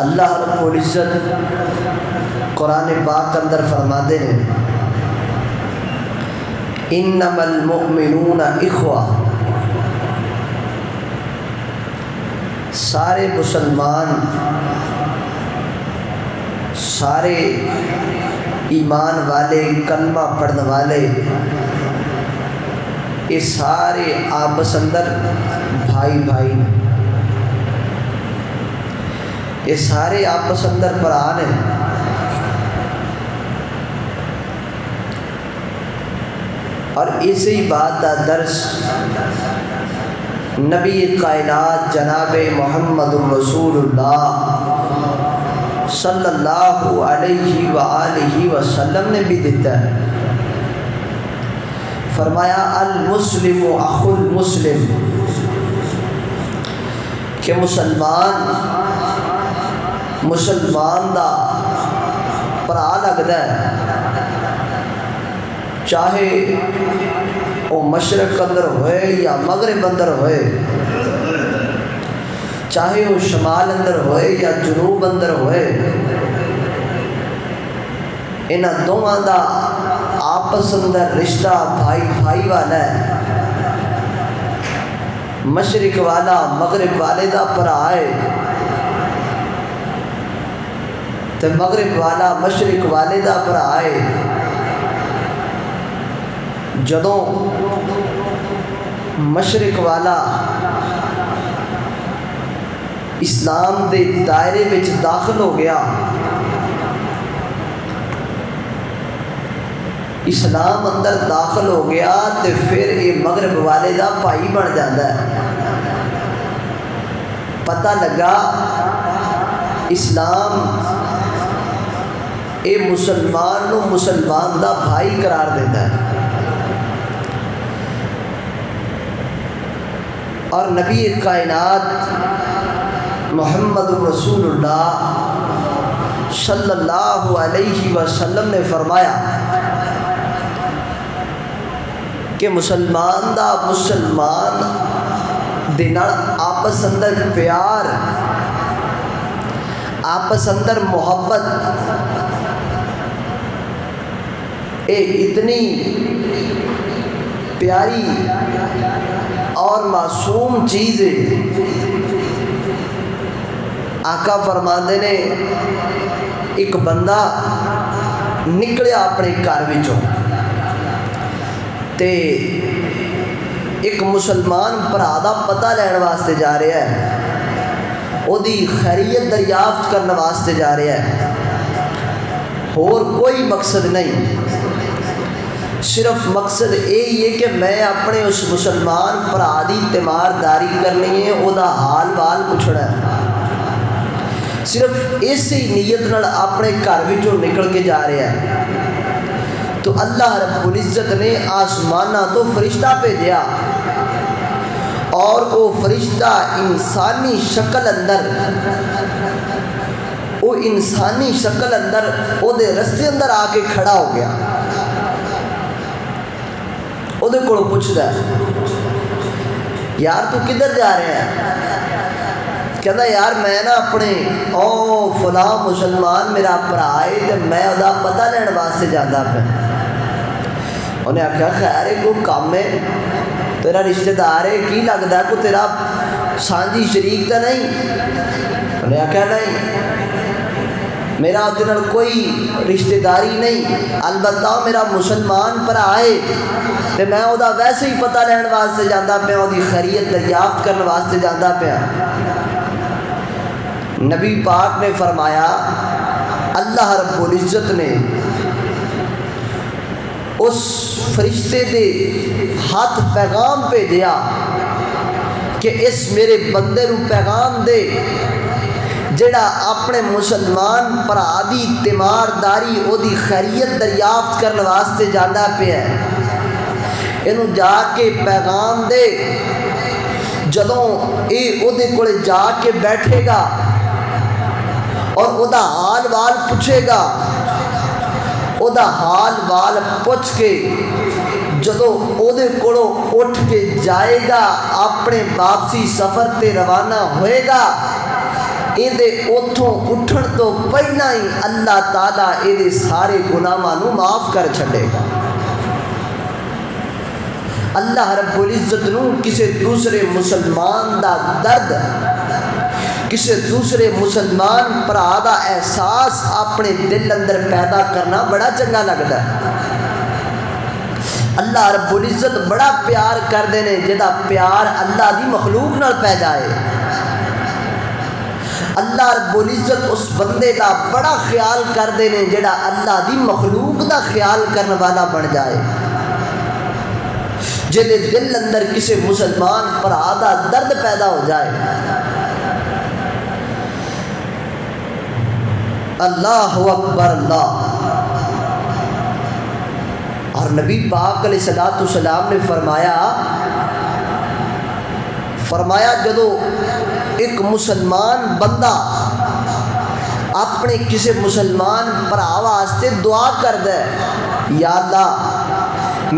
اللہ رب العزت قرآن پاک کے اندر فرماتے ہیں انما المؤمنون اخوہ، سارے مسلمان، سارے ایمان والے، کلمہ پڑھنے والے، یہ سارے آپس اندر بھائی بھائی ہیں، یہ سارے آپس اندر بران ہیں۔ اور اسی بات کا درس نبی کائنات جناب محمد رسول اللہ صلی اللہ علیہ وآلہ وسلم نے بھی دیتا ہے۔ فرمایا المسلم اخو المسلم، کہ مسلمان دا بھرا لگتا ہے، چاہے وہ مشرق اندر ہوئے یا مغرب اندر ہوئے، چاہے وہ شمال اندر ہوئے یا جنوب اندر ہوئے، انہاں دونوں دا آپس اندر رشتہ بھائی بھائی والا ہے۔ مشرق والا مغرب والے دا بھرا ہے تے مغرب والا مشرق والے دا بھرا ہے۔ جدوں مشرق والا اسلام دے دائرے وچ داخل ہو گیا، اسلام اندر داخل ہو گیا، تے پھر یہ مغرب والے دا بھائی بن جاتا ہے۔ پتہ لگا اسلام اے مسلمان نو مسلمان دا بھائی قرار دیتا ہے۔ اور نبی کائنات محمد رسول اللہ صلی اللہ علیہ وسلم نے فرمایا کہ مسلمان دا مسلمان دے نال آپس اندر پیار، آپس اندر محبت، اتنی پیاری اور معصوم چیز ہے۔ آقا فرماندے نے ایک بندہ نکلیا اپنے گھر وچوں تے ایک مسلمان بھرا دا پتہ لین واسطے جا رہا ہے، او دی خیریت دریافت کرنے واسطے جا رہا ہے، اور کوئی مقصد نہیں، صرف مقصد یہی ہے کہ میں اپنے اس مسلمان بھرا دی تیمارداری کرنی ہے، او دا حال وال پوچھنا ہے، صرف اسی نیت نال اپنے گھر وچوں نکل کے جا رہا ہے۔ تو اللہ رب العزت نے آسمانہ تو فرشتہ بھیجا، اور وہ فرشتہ انسانی شکل اندر او دے رستے اندر آ کے کھڑا ہو گیا۔ او دے کولوں پوچھدا ہے یار تو کدھر جا رہے ہیں؟ کہتا یار میں نا اپنے فلاں مسلمان میرا بھرا ہے تے میں ادا پتہ لین واسطے جانا پہ۔ انہیں آخیا خیر ہے کوئی کام ہے، تیرا رشتہ دار ہے، کی لگتا ہے کوئی تیرا سانجی شریک تو نہیں؟ انہیں آخیا نہیں، میرا اس نال کوئی رشتہ داری نہیں، البتہ میرا مسلمان بھرا ہے تے میں او دا ویسے ہی پتہ لین واسطے جانا پیا، او دی خیریت دریافت کرنے واسطے جانا پیا۔ نبی پاک نے فرمایا اللہ رب العزت نے اس فرشتے دے ہاتھ پیغام بھیجیا کہ اس میرے بندے نو پیغام دے جڑا اپنے مسلمان بھرا دی تیمارداری او دی خیریت دریافت کرنے واسطے جانا پیا ہے، اینو جا کے پیغام دے، جدوں اے او دے کولے جا کے بیٹھے گا اور او دا حال وال پوچھے گا، او دا حال وال پوچھ کے جدوں او دے کولوں اٹھ کے جائے گا، اپنے واپسی سفر تے روانہ ہوئے گا، یہ اتوں اٹھن تو پہلا ہی اللہ تعالیٰ یہ سارے گناہاں نو معاف کر چھڑے گا۔ اللہ رب العزت نو کسی دوسرے مسلمان دا درد، کسی دوسرے مسلمان بھرا دا احساس اپنے دل اندر پیدا کرنا بڑا چنگا لگتا ہے۔ اللہ رب العزت بڑا پیار کردے نے جدا پیار اللہ دی مخلوق نال پہ جائے۔ اللہ رب العزت اس بندے دا بڑا خیال کردے نے جڑا اللہ دی مخلوق دا خیال کرنے والا بن جائے، جدے دل اندر کسی مسلمان بھرا دا درد پیدا ہو جائے۔ اللہ اکبر اللہ۔ اور نبی پاک علیہ السلام نے فرمایا جدو ایک مسلمان بندہ اپنے کسی مسلمان بھرا واسطے دعا کردا ہے، یا اللہ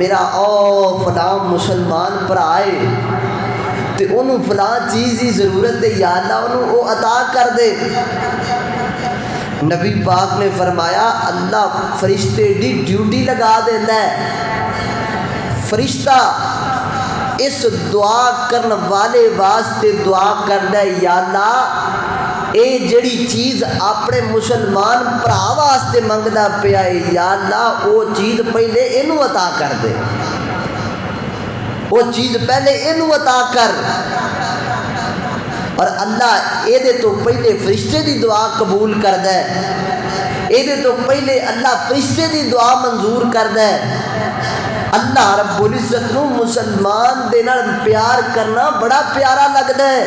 میرا او فلاں مسلمان بھرا ہے تے انہوں فلاں چیز کی ضرورت ہے، یا اللہ انہوں وہ عطا کر دے۔ نبی پاک نے فرمایا اللہ فرشتے دی ڈیوٹی لگا دینا ہے، فرشتہ اس دعا کرن والے واسطے دعا کردا ہے، یا اللہ اے جڑی چیز اپنے مسلمان بھرا واسطے منگدا پیا ہے، یا اللہ وہ چیز پہلے اینو عطا کر دے، وہ چیز پہلے اینو عطا کر۔ اور اللہ یہ تو پہلے فرشتے دی دعا قبول کردا ہے، یہ تو پہلے اللہ فرشتے دی دعا منظور کردا ہے۔ اللہ رب العزت نو مسلمان دے نال پیار کرنا بڑا پیارا لگدا ہے۔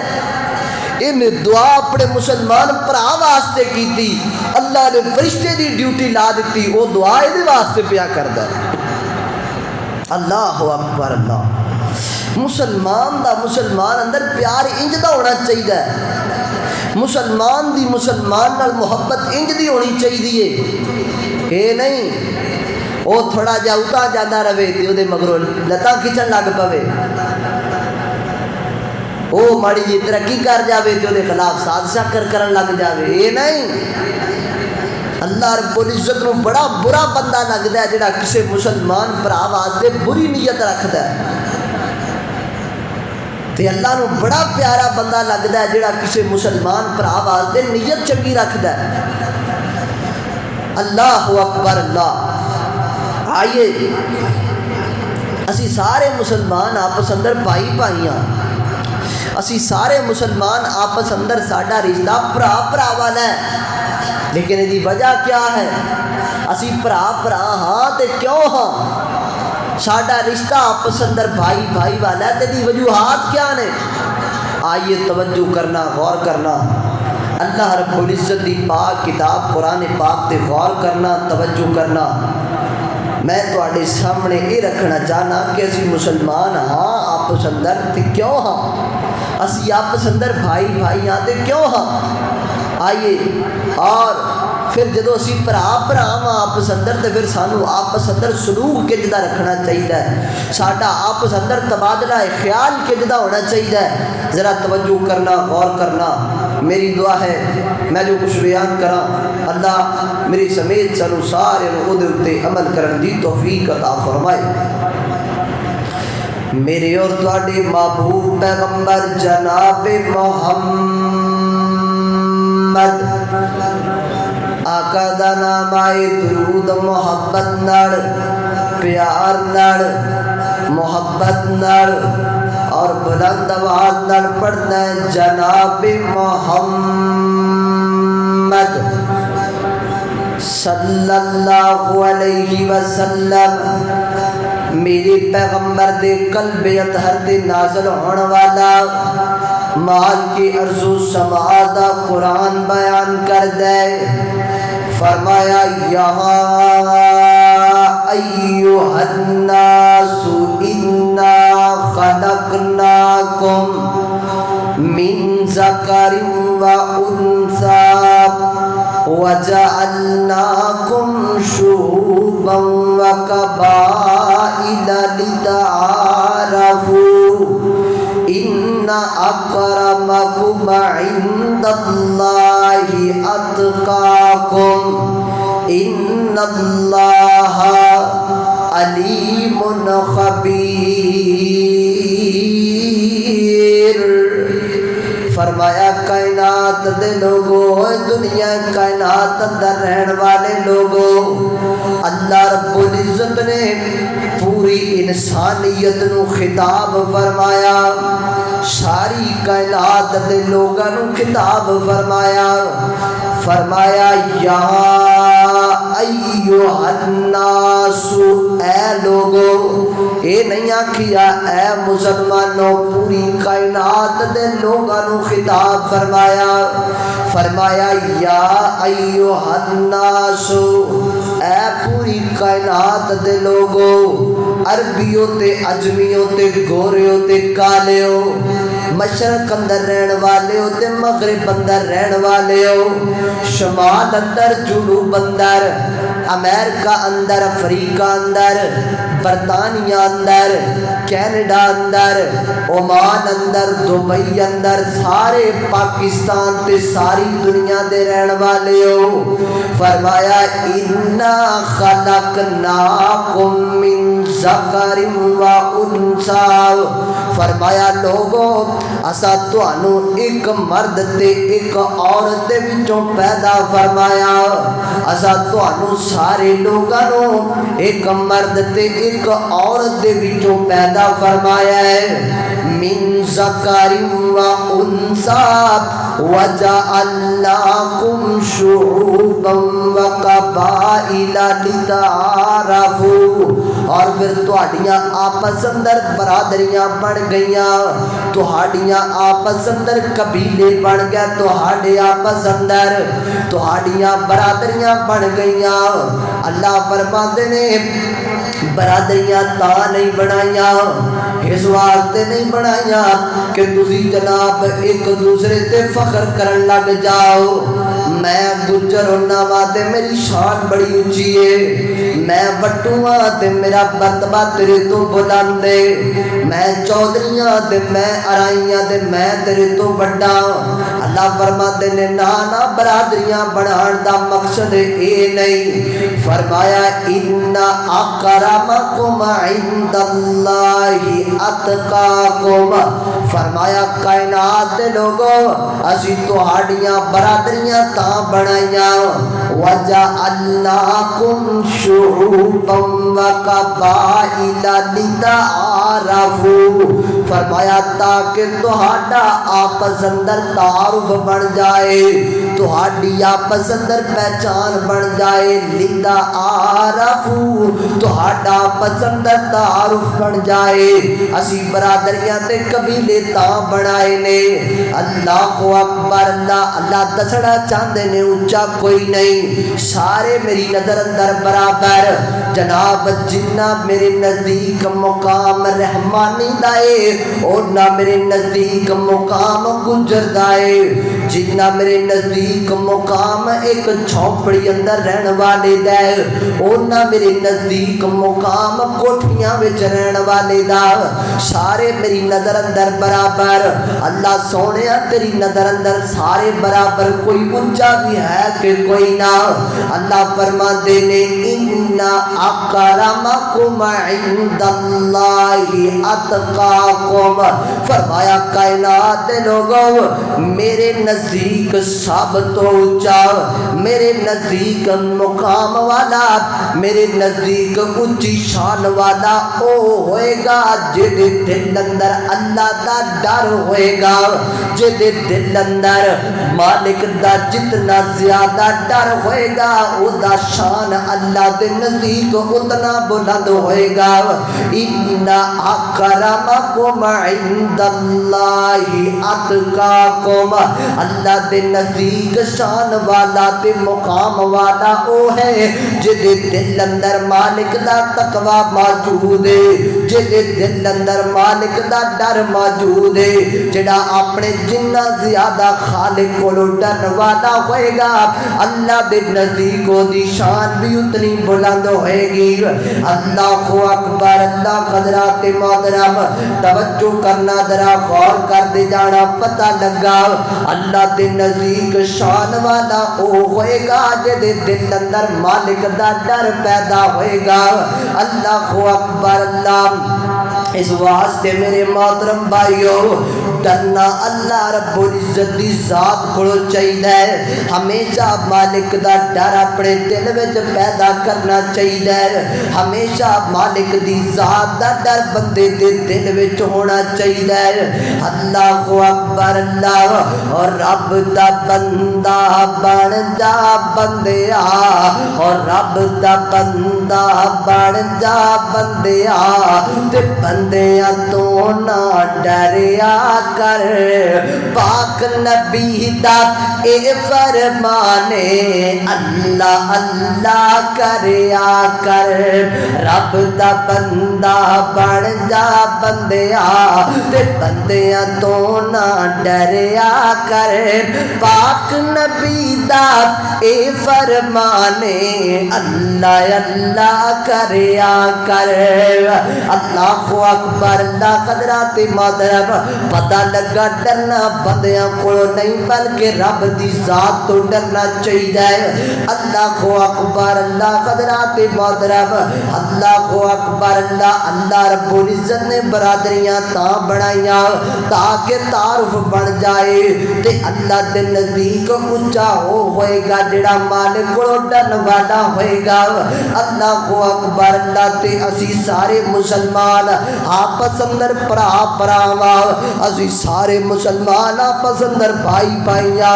ان دعا اپنے مسلمان بھرا واسطے کیتی، اللہ نے فرشتے دی ڈیوٹی لا دیتی، وہ دعا یہ واسطے پیا کردا ہے۔ اللہ اکبر اللہ۔ مسلمان اندر پیار انج دا ہونا چاہیے، مسلمان دی مسلمان نال محبت انج دی ہونی چاہیے، یہ نہیں وہ تھوڑا جا اتاں جانا رہے تے وہ مگروں لتاں کھچن لگ پوے، وہ ماڑی جی ترقی کر جاوے تے وہ خلاف سازشاں کرن لگ جاوے، یہ نہیں۔ اللہ رب العزت نو بڑا برا بندہ لگدا ہے جڑا کسی مسلمان بھرا واسطے بری نیت رکھدا ہے، تے اللہ نو بڑا پیارا بندہ لگدا ہے جڑا کسی مسلمان بھرا واسطے نیت چنگی رکھدا ہے۔ اللہ اکبر اللہ۔ آئیے اسی سارے مسلمان آپس اندر بھائی بھائیاں، اسی سارے مسلمان آپس اندر ساڈا رشتہ بھرا والا ہے، لیکن یہ وجہ کیا ہے؟ اسی بھرا ہاں تے کیوں ہاں؟ ساڈا رشتہ آپس اندر بھائی والا ہے، تیری وجوہات کیا نے؟ آئیے توجہ کرنا، غور کرنا، اللہ رب العزت دی پاک کتاب قرآن پاک تے غور کرنا، توجہ کرنا۔ میں تواڈے سامنے یہ رکھنا چاہنا کہ اسی مسلمان ہاں آپس اندر تے کیوں ہاں؟ اسی آپس اندر بھائی ہاں تے کیوں ہاں؟ آئیے اور پھر جدو اسی بھرا ہاں آپس اندر تو پھر سانو آپس اندر سلوک کجدا رکھنا چاہیے، ساڈا آپس اندر تبادلہ خیال کجدا ہونا چاہیے۔ ذرا توجہ کرنا، غور کرنا۔ میری دعا ہے میں جو کچھ بیان کراں اللہ میری سمیت سانو سارے او دے اُتے عمل کرن دی توفیق عطا فرمائے۔ میرے اور تواڈے محبوب پیغمبر جناب محمد آقا دا نام آئے درود محبت نال، پیار نال، محبت نال اور بلند آواز نال پڑھنا ہے جناب محمد صلی اللہ علیہ وسلم۔ میرے پیغمبر دے قلب اطہر تے نازل ہونے والا مال کے عرض و سما دا قرآن بیان کر دے، فرمایا یا ایھا الناس انا خلقناکم من ذکر و انثی وجعلناکم شعوبا و قبائل لتعارفوا ان اکرمکم عند اللہ اتقاکم ان اللہ علیم خبیر۔ فرمایا کائنات دے لوگوں، دنیا کائنات اندر رہن والے لوگوں، اللہ رب العزت نے پوری انسانیت نو خطاب فرمایا، ساری کائنات دے لوگاں نو خطاب فرمایا، فرمایا یا ایھا الناس، اے لوگو، اے نہیں آکھیا اے مسلمانوں، پوری کائنات دے لوگاں نو خطاب فرمایا، فرمایا یا ایھا الناس، اے پوری کائنات دے لوگو، عربیوں تے عجمیوں تے گوریوں تے کالیوں، مشرق اندر رہن والے ہو تے مغرب اندر رہن والے ہو، شمال اندر جنوب اندر، امریکہ اندر، افریقہ اندر، برطانیہ اندر، کینیڈا اندر، عمان اندر، دبئی اندر، سارے پاکستان تے ساری دنیا دے رہن والے ہو، فرمایا انا خلقناکم من ذکر و انثی، فرمایا لوگوں اسا تانوں ایک مرد تے ایک عورت دے وچوں پیدا فرمایا، اسا تانوں سارے لوگاں نوں ایک مرد تے ایک عورت دے وچوں پیدا فرمایا ہے، من ذکر و انثی وجعلناکم شعوبا وقبائل لتعارفوا، اور پھر تہاڈیاں آپس اندر برادریاں بن گئیاں، تہاڈیاں آپس اندر قبیلے بن گئے، تہاڈے آپس اندر تہاڈیاں برادریاں بن گئیاں۔ اللہ فرماتے نے برادریاں تا نہیں بنائیاں، اس واسطے نہیں بنائیاں کہ تسی جناب ایک دوسرے تے فخر کرن لگ جاؤ، میں گجر ہونا وا تے میری شان بڑی اونچی ہے، میں وٹو ہاں تے میرا مرتبہ تیرے تو بلند ہے، میں چودھری ہاں تے میں ارائی ہاں تے میں تیرے تو بڑا۔ اللہ فرماتے نے نانا برادریاں بنان دا مقصد اے نہیں، فرمایا ان اکرمکم عند اللہ اتقاکم، فرمایا کائنات دے لوگوں اسی تہاڈیاں برادریاں تا بنائیاں، وجعلناکم شعوبا وقبائل لتعارفوا، فرمایا تاکہ تہاڈا آپس اندر تعارف بن جائے، تہاڈی آپس اندر پہچان بن جائے، لتعارفوا، تہاڈا آپس اندر تعارف بن جائے، اسی برادریاں تے قبیلے تا بنائے نے۔ اللہ اکبر، اللہ دسنا چاہتے نے اونچا کوئی نہیں، سارے میری نظر اندر برابر، جناب جنہ میرے نزدیک مقام رحمانی دائے اونا میرے نزدیک مقام گجر دائے، جنہ میرے نزدیک مقام ایک چھوپڑی اندر رہن والے دائے اونا میرے نزدیک مقام کوٹھیاں وچ رہن والے دا، سارے میری نظر اندر برابر۔ اللہ سونے تیری نظر اندر سارے برابر، کوئی اونچا بھی ہے کہ کوئی نہ۔ اللہ فرماتے نے ان اکرمکم عند اللہ اتقاکم، فرمایا کائنات دے لوگوں میرے نزدیک سب تو اونچا، میرے نزدیک مقام والا، میرے نزدیک اونچی شان والا او ہوئے گا جدے دل اندر اللہ دا ڈر ہوئے گا، جدے دل اندر مالک دا جتنا زیادہ ڈر ہوئے گا او دا شان اللہ دے نزدیک اتنا بلند ہوئے گا۔ ان اکرمکم عند اللہ اتقاکم، اللہ دے نزدیک شان والا تے مقام والا او ہے جدے دل اندر مالک دا تقوی موجود ہے، جدے دل اندر مالک دا ڈر موجود ہے، جڑا اپنے جنہ زیادہ خالق کو ڈرن والا ہوئے گا اللہ دے نزدیک دی شان بھی اتنی بلند ہوئے گی۔ اللہ اکبر، اللہ حضرات محترم توجہ کرنا ذرا غور کر دے جانا پتہ لگا اللہ دے نزدیک شان والا او ہوئے گا جدے دل اندر مالک دا ڈر پیدا ہوئے گا۔ اللہ اکبر اللہ، اس واسطے میرے محترم بھائیو ڈرنا اللہ رب العزت دی ذات کو چاہیے، ہمیشہ مالک دا ڈر اپنے دل وچ پیدا کرنا چاہیے، ہمیشہ مالک دی ذات دا ڈر بندے دے دل وچ ہونا چاہیے۔ اللہ اکبر اللہ، اور رب دا بندہ بن جا بندیا، اور رب دا بندہ بن جا بندیا، تے بندیاں تو نہ ڈریا کر، پاک نبی دا اے فرمانے اللہ اللہ کریا کر، رب دا بندہ بن جا بندیا، تے بندیاں تو نہ ڈریا کر، پاک نبی دا اے فرمانے اللہ اللہ کریا کر۔ اللہ اکبر اللہ، حضرات محترم پتہ لگا ڈرنا بندیاں کو نہیں بلکہ رب دی ذات تو ڈرنا چاہیے۔ اللہ اکبر اللہ، حضرات محترم اللہ اکبر اللہ، اللہ رب العزت نے برادریاں تاں بنائیاں تاکہ تعارف بن جائے تے اللہ دے نزدیک اونچا ہوئے گا جڑا مالک کو ڈرن والا ہوئے گا۔ اللہ اکبر اللہ، تے اسی سارے مسلمان آپس اندر پرا پراوا، اسی سارے مسلمان آپس اندر بھائی بھائیاں،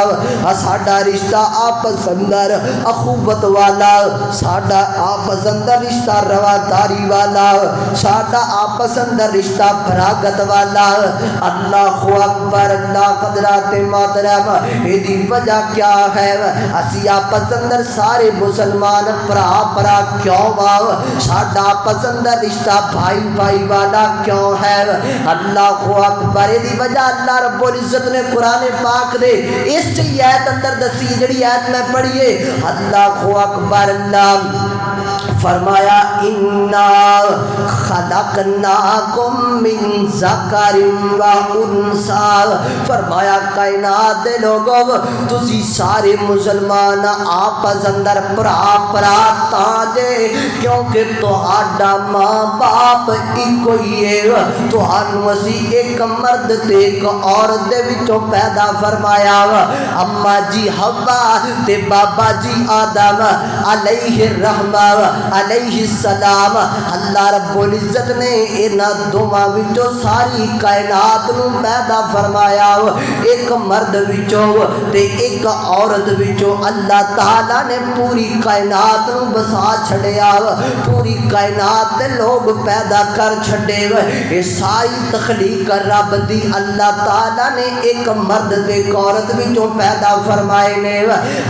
ساڈا رشتہ آپس اندر اخوت والا، ساڈا آپس اندر رشتہ رواداری والا، ساڈا آپس اندر رشتہ فراغت والا۔ اللہ اکبر اللہ، حضرات محترم ایدی وجہ کیا ہے؟ اسی آپس اندر سارے مسلمان پرا کیوں واو، ساڈا آپس اندر رشتہ بھائی بھائی والا کیوں ہے؟ اللہ اکبر، دی وجہ اللہ رب العزت نے قرآن پاک دے اس چی آیت اندر دسی، جڑی آیت میں پڑھیے اللہ اکبر اللہ فرمایا اِنَّا خَلَقْنَاكُم مِّن ذَكَرٍ وَأُنثَىٰ، فرمایا کائنات دے لوگوں تسی سارے مسلمان آپس اندر پرا تاجے، کیونکہ تہاڈا ماں باپ ایک ہی ہے، تہانوں اسی ایک مرد تے ایک عورت دے وچوں پیدا فرمایا، اما جی حوا تے بابا جی آدم علیہ الرحمہ علیہ السلام۔ اللہ رب العزت نے انہاں دوواں وچوں ساری کائنات نو پیدا فرمایا، ایک مرد وچوں تے ایک عورت وچوں اللہ تعالی نے پوری کائنات نو بسا چھڑیا، پوری کائنات دے لوگ پیدا کر چھڑے، یہ ساری تخلیق رب دی اللہ تعالی نے ایک مرد تے ایک عورت وچوں پیدا فرمائے نے۔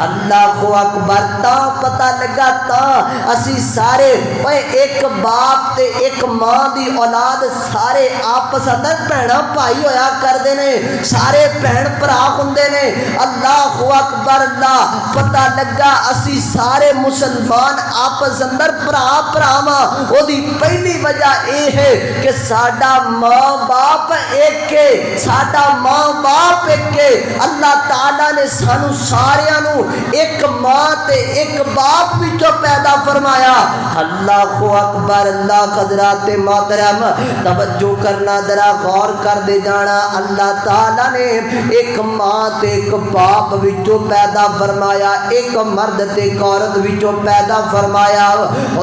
اللہ اکبر، تا پتہ لگا تا اسی سارے ایک باپ تے ایک ماں دی اولاد سارے آپس اندر بہنا بھائی ہویا کردے نے، سارے بہن بھرا ہوندے نے۔ اللہ اکبر اللہ، پتہ لگا اسی سارے مسلمان آپس اندر بھراواں، او دی پہلی وجہ اے ہے کہ ساڈا ماں باپ ایک ہے، ساڈا ماں باپ ایک ہے۔ اللہ تعالی نے سانو ساریاں نو ایک ماں تے ایک باپ وچوں پیدا فرمایا۔ اللہ اکبر اللہ، حضرات محترم توجہ کرنا ذرا غور کر دے جانا، اللہ تعالی نے ایک ماں تے ایک باپ وچوں پیدا فرمایا، ایک مرد تے ایک عورت وچوں پیدا فرمایا۔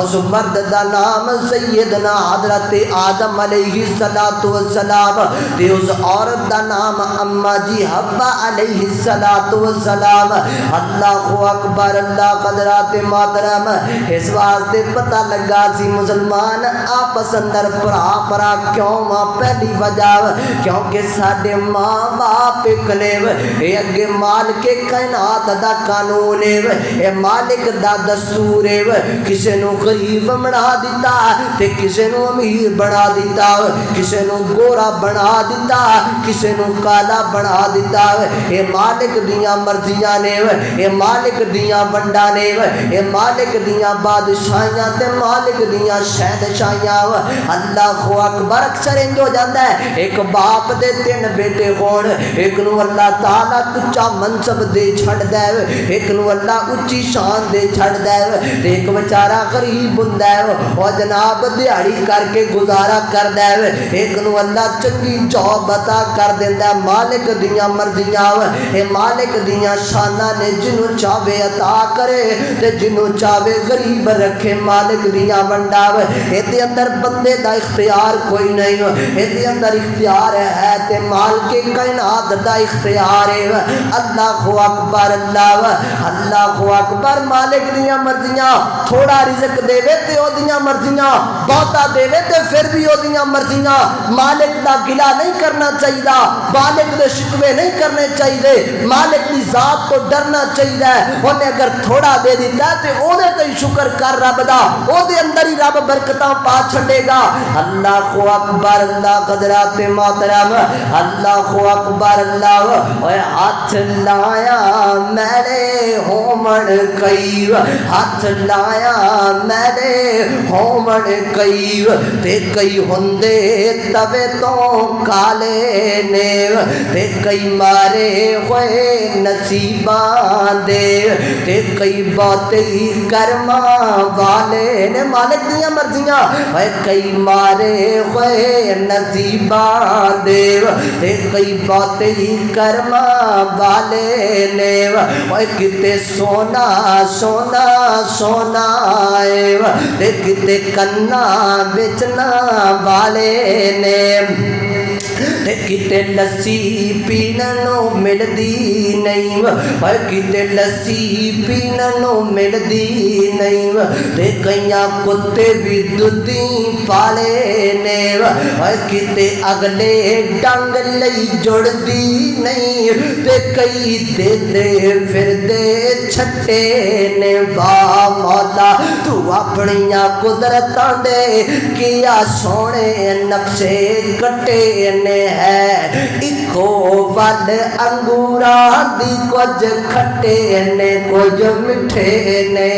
اس مرد دا نام سیدنا حضرت آدم علیہ السلام تے اس عورت دا نام اما جی حوا حوا علیہ السلام. اللہ اکبر. اللہ قدرات محترم اس واسطے پتہ لگا سی مسلمان آپس اندر پرا کیوں ماں پہلی وجہ کیونکہ ساڈے ماں باپ ایک نے اے اگے مالک کائنات دا قانون ہے اے مالک دا دستور ہے. کسے نو غریب بنا دیتا تے کسے نو امیر بنا دیتا, کسے نو گورا بنا دیتا, کسے نو کالا بنا دیتا. اے مالک دیاں مرضیاں نے, اے مالک دیاں ونڈاں نے, اے مالک دیاں بادشاہیاں تے مالک دیاں شہنشاہیاں. اللہ اکبر. اکثر انج ہو جاتا ہے ایک باپ دے 3 بیٹے ہون, ایک نو اللہ تعالیٰ اچا منصب دے چھڑ دے, ایک نو اللہ اچھی شان دے چھڑ دے, ایک بیچارہ غریب ہوندا ہے او جناب دیہڑی کر کے گزارا کر دے, ایک نو اللہ چنگی جاب عطا کر دیندا. مالک دیاں مرضیاں اے مالک دیاں شاناں نے, جنوں چاہے عطا کرے تے جنوں چاہے غریب رکھے. مالک دیاں ونڈا اے دے اندر بندے دا اختیار کوئی نہیں, اے دے اندر اختیار ہے تے مالک کائنات دا اختیار ہے. اللہ اکبر. اللہ اکبر. مالک دیاں مرضیاں تھوڑا رزق دے تے او دیاں مرضیاں, بہتا دے تے پھر بھی او دیاں مرضیاں. مالک دا گلہ نہیں کرنا چاہیے, مالک دے شکوے نہیں کرنے چاہیے, مالک دی ذات تو ڈرنا چاہیے. انہیں اگر تھوڑا دے دیتا تے او دے تے شکر کر رب دا, او دے اندر ہی رب برکتاں پا چھڑے گا. اللہ اکبر. اللہ قدرات محترم. اللہ اکبر. اللہ اوے ہاتھ لایا میرے ہومن کئی, ہاتھ لایا میرے ہومن کئی تے کئی ہوندے توے تو کالے نے, تے کئی مارے ہوئے نصیباں دے, تے کئی بہتے ہی کرما والے نے. مالک دیاں مرضیاں اے کئی مارے ہوئے نصیباں دے, تے کئی بہتے ہی کرما والے نے. اے کتے سونا سونا سونا اے تے کتے کنا بیچنا والے نے, تے کتے لسی پیننوں ملدی نہیں, اور کتے لسی پیننوں ملدی نہیں, تے کئیاں کتے بھی دودھی پالے نے, اور کتے اگلے ڈنگ لئی جڑدی نہیں, تے کئی دے پھر دے چھٹے نے. واہ مولا تو اپنیاں قدرتاں دے کیا سونے نقشے کٹے نے ہے. اکو ول انگوراں دی کچھ کھٹے نے کچھ مٹھے نے.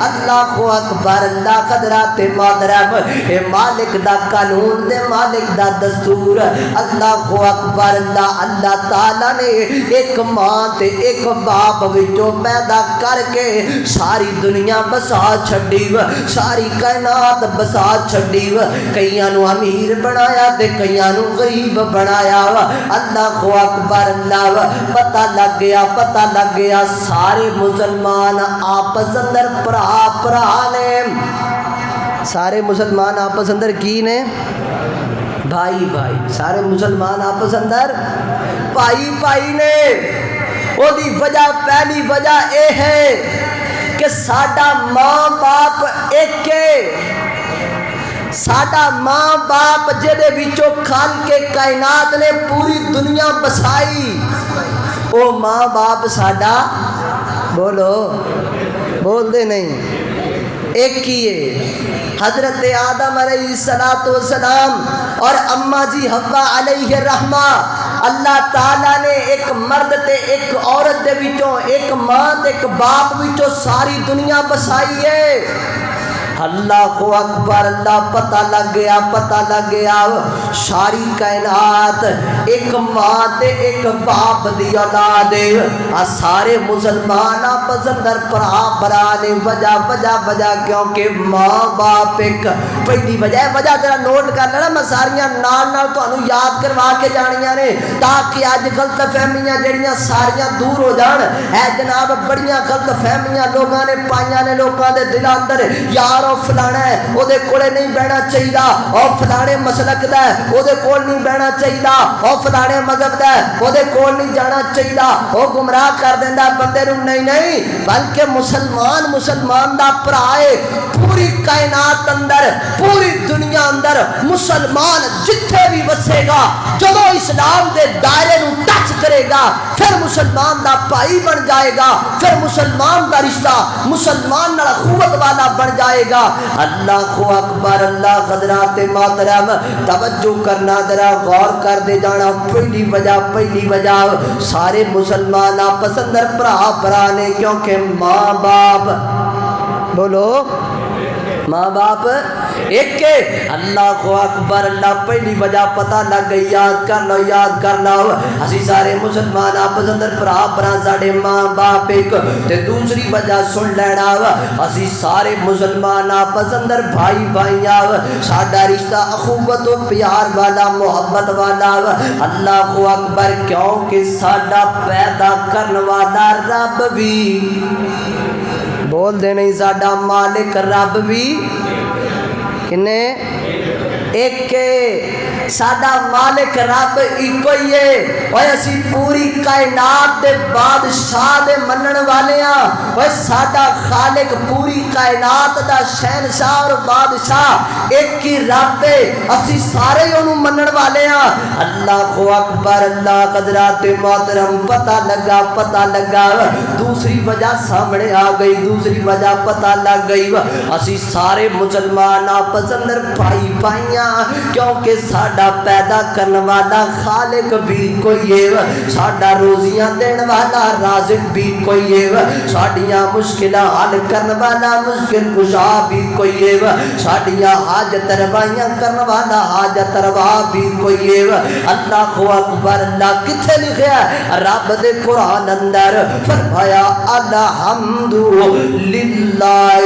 اللہ اکبر. اللہ قدرات محترم اے مالک دا قانون دے مالک دا دستور. اللہ اکبر. اللہ تعالیٰ نے ایک ماں تے ایک باپ وچوں پیدا کر کے ساری دنیا بسا چھڈی, ساری کائنات بسا چھڈی. کئیاں نو امیر بنایا تے کئیاں نو غریب بنایا. اللہ اکبر. اللہ پتہ لگ گیا سارے مسلمان آپس اندر پرا نے, سارے مسلمان آپس اندر کی نے بھائی بھائی, سارے مسلمان آپس اندر بھائی نے. او دی وجہ پہلی وجہ اے ہے کہ ساڈا ماں باپ ایک ہے, ساڈا ماں باپ جدے وچوں کھل کے کائنات نے پوری دنیا بسائی, او ماں باپ ساڈا بولو بول دے نہیں ایک ہی ہے. حضرت آدم علیہ السلام اور اماں جی حوا علیہ الرحمہ, اللہ تعالیٰ نے ایک مرد تے ایک عورت دے وچوں, ایک ماں تے ایک باپ وچوں ساری دنیا بسائی ہے. اللہ اکبر. اللہ پتہ لگ گیا ساری کائنات ایک ماں تے ایک باپ دی اولاد ہے. سارے مسلمان آپس اندر برا نے. وجہ کیونکہ ماں باپ ایک پہلی وجہ ذرا نوٹ کر لینا، میں ساریاں نال نال تانوں یاد کروا کے جانیاں نے تاکہ اج غلط فہمیاں جڑیاں ساریاں دور ہو جان۔ اے جناب بڑیاں غلط فہمیاں لوگاں نے پائیاں نے لوگاں دے دل اندر، یار او فلانا ہے او دے کولے نہیں بہنا چاہیے، او فلانے مسلک دا ہے او دے کول نہیں بہنا چاہیے، او فلانے مذہب دا ہے او دے کول نہیں جانا چاہیے، او گمراہ کر دیندا بندے نوں۔ نہیں بلکہ مسلمان دا بھرا ہے، پوری کائنات اندر پوری دنیا اندر مسلمان جتھے بھی وسے گا جدو اسلام دے دائرے نوں ٹچ کرے گا پھر مسلمان دا بھائی بن جائے گا، پھر مسلمان دا رشتہ مسلمان نال اخوت والا بن جائے گا۔ اللہ اکبر، اللہ حضرات محترم توجہ کرنا، ذرا غور کر دے جانا۔ پہلی وجہ سارے مسلمان آپس اندر بھرا نے، کیونکہ ماں باپ بولو ماں باپ ایک ہے۔ اللہ اکبر، اللہ پہلی وجہ پتہ لگ گئی، یاد کر لو اسی سارے مسلمان آپس اندر بھرا ساڑے ماں باپ ایک۔ تے دوسری وجہ سن لینا، اسی سارے مسلمان آپس اندر بھائیاں، ساڈا رشتہ اخوت و پیار والا محبت والا۔ اللہ اکبر، کیونکہ ساڈا پیدا کرنے والا رب بھی بول دے نہیں، ساڈا مالک رب بھی کنے ایک ساڈا مالک رب ایک ہی ہے۔ اوے اسی پوری کائنات دے بادشاہ دے منن والے ہاں۔ اوے ساڈا خالق پوری کائنات دا شہنشاہ اور بادشاہ ایک ہی رب ہے، اسی سارے انہوں منن والے ہاں۔ اللہ اکبر، اللہ حضرات محترم پتہ لگا دوسری وجہ سامنے آ گئی، دوسری وجہ پتہ لگ گئی، اسی سارے مسلمان آپس اندر بھائیاں، کیونکہ ساڈا پیدا کرنے والا خالق بھی کوئی ہے، ساڈا روزیاں دین والا رازق بھی کوئی ہے، ساڈیاں مشکلاں حل کرنے والا مشکل کشا بھی کوئی ہے، ساڈیاں حاجت روائیاں کرنے والا حاجت روا بھی کوئی ہے۔ اللہ اکبر، اللہ کتھے لکھیا ہے رب دے قرآن اندر؟ فرمایا الحمد للہ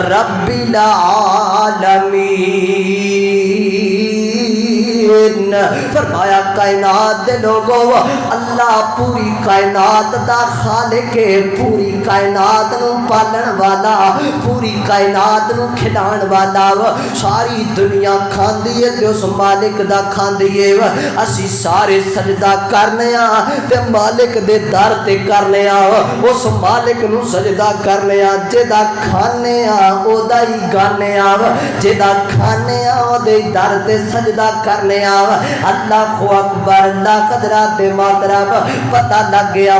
رب العالمین۔ فرمایا کائنات دے لوگوں، اللہ پوری کائنات دا خالق ہے، پوری کائنات نو پالن والا، پوری کائنات نو کھلان والا، ساری دنیا کھاندی ہے تے اس مالک دا کھاندی ہے۔ اسی سارے سجدہ کرنے ہاں تے مالک دے در تے کرنے ہاں، اس مالک نو سجدہ کرنے ہاں جدا کھانے ہاں او دا ہی گانے ہاں، جدا کھانے ہاں او دے در تے سجدہ کرنے ہاں۔ اللہ اکبر، اللہ قدرات محترم پتہ لگ گیا،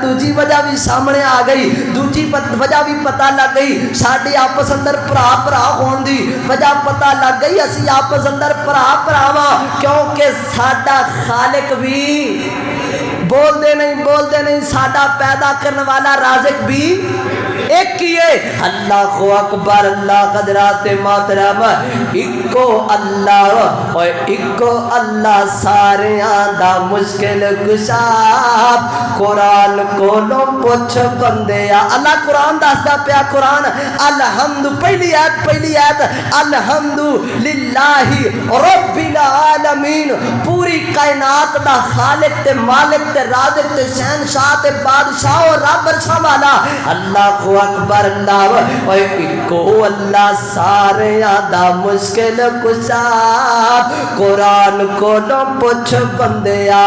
دوجی وجہ بھی سامنے آ گئی، دوجی وجہ بھی پتہ لگ گئی، ساڈے آپس اندر بھرا ہون دی وجہ پتہ لگ گئی، اسی آپس اندر بھراواں کیونکہ ساڈا خالق بھی بول دے نہیں ساڈا پیدا کرنے والا رازق بھی ایک ہی ہے۔ اللہ اکبر، اللہ حضرات محترم اکو اللہ اور اکو اللہ ساریاں دا مشکل کشا، قرآن کولوں پوچھ بندیا۔ اللہ قرآن دستا پیا، قرآن الحمد پہلی آیت الحمد للہ رب العالمین، پوری کائنات دا خالق تے مالک تے رازق تے شہنشاہ تے بادشاہ اور رب عرشاں والا۔ اللہ اکبر، اللہ اور اکو اللہ ساریاں دا مشکل کشا، قرآن کولوں پوچھ بندیا،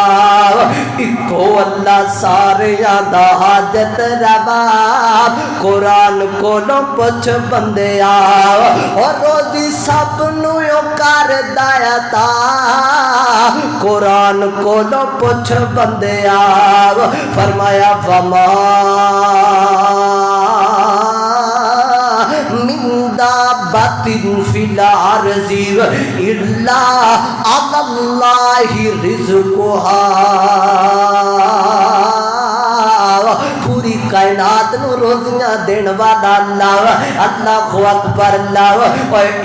اکو اللہ ساریاں دا حاجت روا، قرآن کولوں پوچھ بندیا، اور روزی سب نو کر دایا تا، قرآن کولوں پوچھ بندیا۔ فرمایا وما من دابۃ فی الارض الا علی اللہ رزقھا، پوری کائنات نو روزیاں دین والا اللہ۔ اللہ اکبر، اللہ اور ایک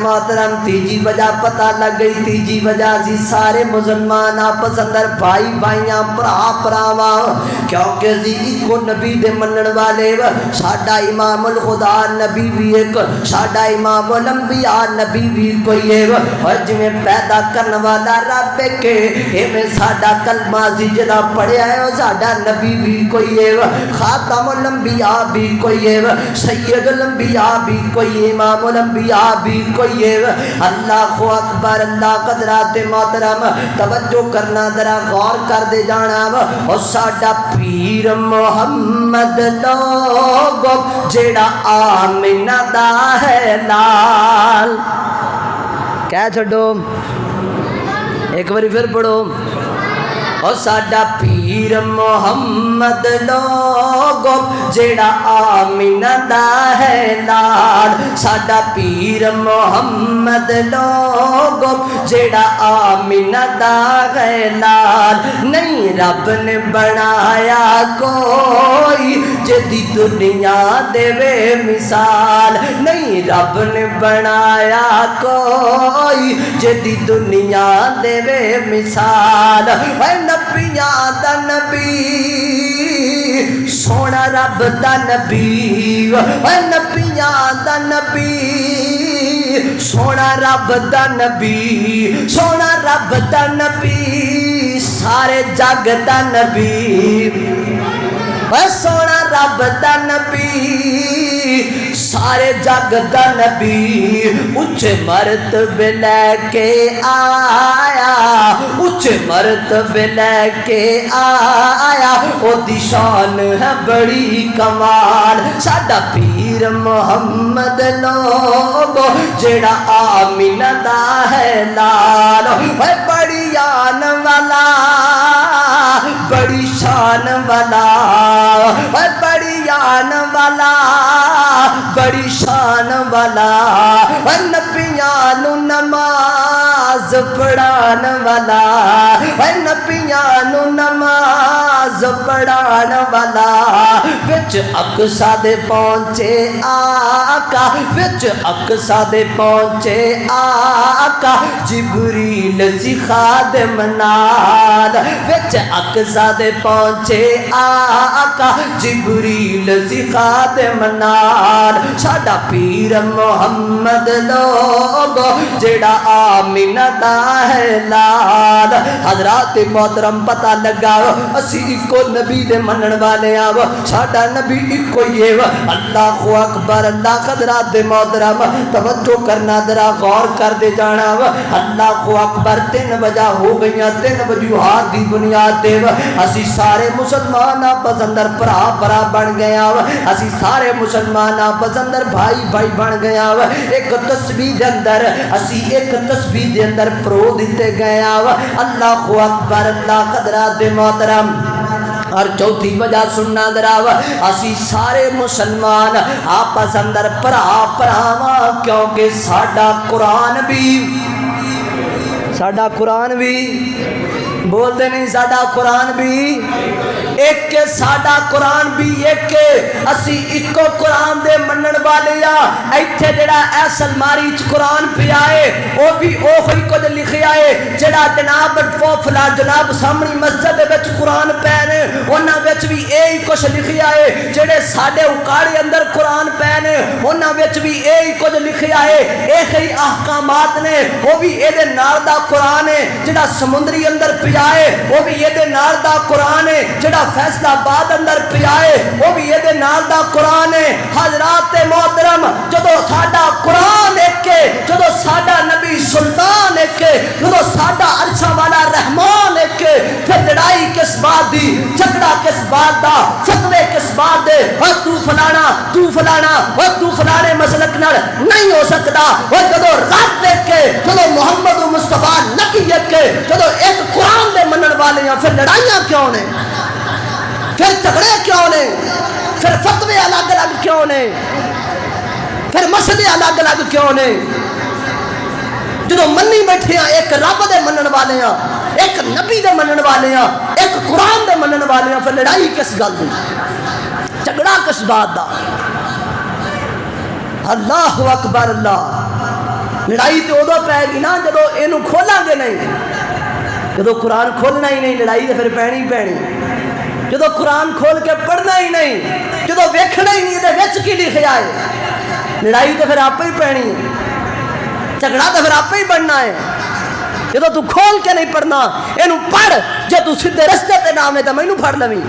محترم تیجی وجہ پتہ لگ گئی، تیجی وجہ سی سارے مسلمان آپس اندر بھائی بھائیاں پرا پراواں، کیونکہ زی ایک نبی دے منن والے ساڈا امام الخدا نبی بھی ایک، ساڈا امام الانبیاء نبی بھی کوئی ہے، اور جویں پیدا کرن والا رب کے ایویں ساڈا کلمہ سی جڑا پڑھیا ہے او ساڈا نبی بھی کوئی ہے، خاتم الانبیاء بھی کوئی ہے، سید الانبیاء بھی کوئی، امام الانبیاء بھی کوئی ہے۔ اللہ اکبر، اللہ قدرات محترم توجہ کرنا ذرا غور کر دے جانا، اور ساڈا پیر محمد لوگ جیڑا آمنہ دا ہے لال، کہہ چھڑو ایک باری پھر پڑھو، اور ساڈا پیر محمد لوگ جیڑا آمنہ دا ہے لال، ساڈا پیر محمد لوگ جیڑا آمنہ دا ہے لال، نہیں رب نے بنایا کوئی جدی دنیا دے وے مثال، نہیں رب نے بنایا کوئی جدی دنیا دے وے مثال، اے نبیاں دا نبی سونا رب دا نبی، اے نبیاں دا نبی سونا رب دا نبی، سونا رب دا نبی سارے جگ دا نبی، اے سونا رب دا نبی سارے جگ دا نبی، اونچے مرتبے لے کے آیا، اونچے مرتبے لے کے آیا، او دی شان ہے بڑی کمال، ساڈا پیر محمد لوگ جیڑا آمنہ دا ہے لال، اے بڑی آن والا بڑی شان والا، اے بڑی آن والا بڑی شان والا، اے نبیاں نو نماز پڑھان والا، اے نبیاں نو نماز پڑھان والا، وچ اقصا دے پہنچے آقا، وچ اقصا دے پہنچے آقا، جبریل سی خادم نال، وچ اقصا دے پہنچے آقا، جبریل سی خادم نال، ساڈا پیر محمد لوگ جیڑا آمنہ دا ہے لال۔ حضرات محترم پتہ لگا اسی ایکو نبی دے منن والے آو، ساڈا نبی ایکو ہی ہے، اللہ اکبر، اللہ حضرات محترم توجہ کرنا ذرا غور کر دے جانا، اللہ اکبر، 3 وجہ ہو گئیاں، 3 وجوہات دی بنیاد دے اسی سارے مسلمان آپس اندر پرا پرا بن گیا، اسی سارے مسلمان آپس اندر بھائی بھائی بن گیا، ایک تسبیح دے اندر اسی ایک تسبیح دے اندر پرو دیتے گیا، اللہ اکبر، اللہ قدرات محترم۔ اور چوتھی وجہ سننا دراوا، اسی سارے مسلمان آپس اندر پرا پراواں، کیونکہ ساڈا قرآن بھی بولتے نہیں، ساڈا قرآن بھی ایک، ساڈا قرآن بھی ایک، اسی ایکو قرآن دے منن والے ہاں، ایتھے جڑا ایس الماری چ قرآن پیا ہے او بھی اوہی کچھ لکھیا ہے جڑا جناب فلا جناب سامنی مسجد وچ قرآن پے نے انہاں وچ بھی یہی کچھ لکھیا ہے، جڑے ساڈے اکاڑے اندر قرآن پے نے انہاں وچ بھی یہی کچھ لکھیا ہے، ایہی احکامات نے، وہ بھی اے دے نال دا قرآن ہے، جڑا سمندری اندر پیا ہے وہ بھی یہ دے نال دا قرآن ہے، جڑا فیصلہ آباد اندر پیا ہے وہ بھی یہ دے نال دا قرآن ہے۔ حضرات محترم، جدو ساڈا قرآن ایک ہے، جدو ساڈا نبی سلطان ایک ہے، جدو ساڈا عرشہ والا رحمان ایک ہے، پھر لڑائی کس بات دی، جھگڑا کس بات دا، فتوے کس بات دے، اور تو فلانا اور تو فلانے مسلک نال نہیں ہو سکتا، اور جدو رب ایک ہے، جدو محمد مصطفیٰ نبی ایک ہے، جدو ایک قرآن دے منن والے ہیں، پھر لڑائیاں کیوں نے، پھر جھگڑے کیوں نے، پھر فتوے الگ الگ کیوں نے، پھر مسئلے الگ الگ کیوں نے، جدو منی بیٹھے ہیں ایک رب دے منن والے ہیں، ایک نبی دے منن والے ہیں، ایک قرآن دے منن والے ہیں، پھر لڑائی کس گل دی، جھگڑا کس بات دا۔ اللہ اکبر، اللہ لڑائی تو ادو پے گی نا جدو یہ کھولاں گے نہیں، جدو قرآن کھولنا ہی نہیں لڑائی تو پھر پینی پینی، جدو قرآن کھول کے پڑھنا ہی نہیں، جدو ویکھنا ہی نہیں یہ کی لکھا ہے، لڑائی تو پھر آپ ہی پینی ہے، جھگڑا تو پھر آپ ہی بڑھنا ہے۔ جدو تو کھول کے نہیں پڑھنا یہ پڑھ، جے تو سیدھے رستے تے نام ہے تو میں پڑھ لویں،